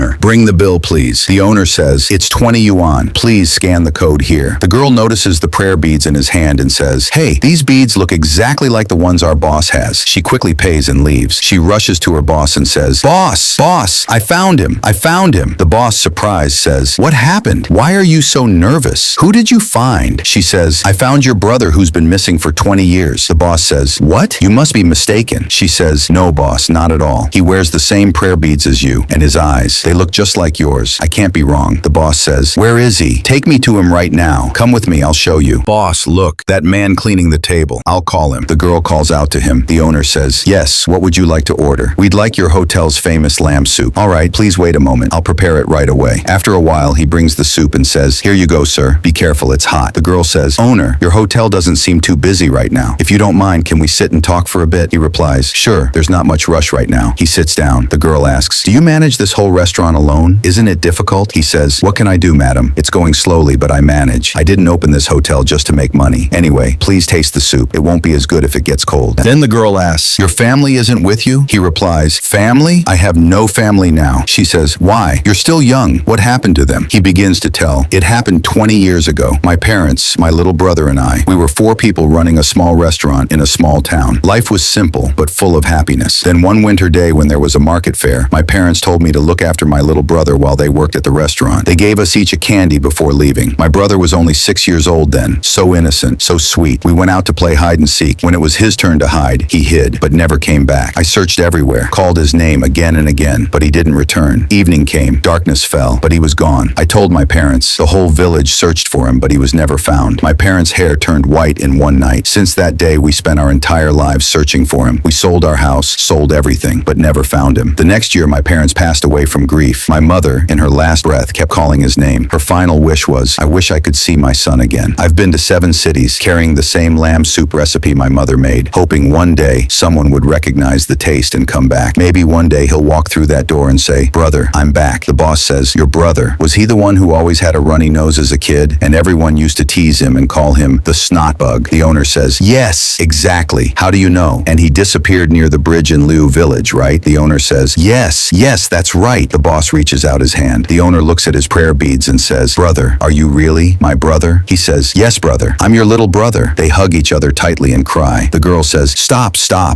owner. Bring the bill, please. The owner says, it's 20 yuan. Please scan the code here. The girl notices the prayer beads in his hand and says, hey, these beads look exactly like the ones our boss has. She quickly pays and leaves. She rushes to her boss and says, boss, I found him. The boss, surprised, says, what happened? Why are you so nervous? Who did you find? She says, I found your brother who's been missing for 20 years. The boss says, what? You must be mistaken. She says, no, boss, not at all. He wears the same prayer beads as you, and his eyes, they look just like yours. I can't be wrong. The boss says, where is he? Take me to him right now. Come with me, I'll show you. Boss, look, that man cleaning the table. I'll call him. The girl calls out to him. The owner says, yes, what would you like to order? We'd like your hotel's famous lamb soup. All right, please wait a moment. I'll prepare it right away. After a while, he brings the soup and says, here you go, sir. Be careful, it's hot. The girl says, owner, your hotel doesn't seem too busy right now. If you don't mind, can we sit and talk for a bit? He replies, sure, there's not much rush right now. He sits down. The girl asks, do you manage this whole restaurant alone? Isn't it difficult? He says, what can I do, madam? It's going slowly, but I manage. I didn't open this hotel just to make money. Anyway, please taste the soup. It won't be as good if it gets cold. Then the girl asks, your family isn't with you? He replies, family? I have no family now. She says, why? You're still young. What happened to them? He begins to tell. It happened 20 years ago. My parents, my little brother and I, we were 4 people running a small restaurant in a small town. Life was simple, but full of happiness. Then one winter day when there was a market fair, my parents told me to look after my little brother while they worked at the restaurant. They gave us each a candy before leaving. My brother was only 6 years old then. So innocent, so sweet. We went out to play hide and seek. When it was his turn to hide, he hid, but never came back. I searched everywhere, called his name again and again, but he didn't return. Evening came, darkness fell, but he was gone. I told my parents. The whole village searched for him, but he was never found. My parents' hair turned white in one night. Since that day, we spent our entire lives searching for him. We sold our house, sold everything, but never found him. The next year, my parents passed away from grief. My mother, in her last breath, kept calling his name. Her final wish was, I wish I could see my son again. I've been to 7 cities, carrying the same lamb soup recipe my mother made, hoping one day someone would recognize the taste and come back. Maybe one day he'll walk through that door and say, brother, I'm back. The boss says, your brother, was he the one who always had a runny nose as a kid, and everyone used to tease him and call him the snot bug? The owner says, yes, exactly. How do you know? And he disappeared near the bridge in Liu village, right? The owner says, yes, that's right. The boss reaches out his hand. The owner looks at his prayer beads and says, brother, are you really my brother? He says, yes, brother. I'm your little brother. They hug each other tightly and cry. The girl says, stop.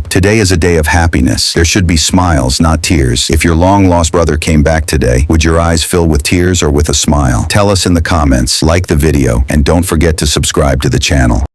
Today is a day of happiness. There should be smiles, not tears. If your long-lost brother came back today, would your eyes fill with tears or with a smile? Tell us in the comments, like the video, and don't forget to subscribe to the channel.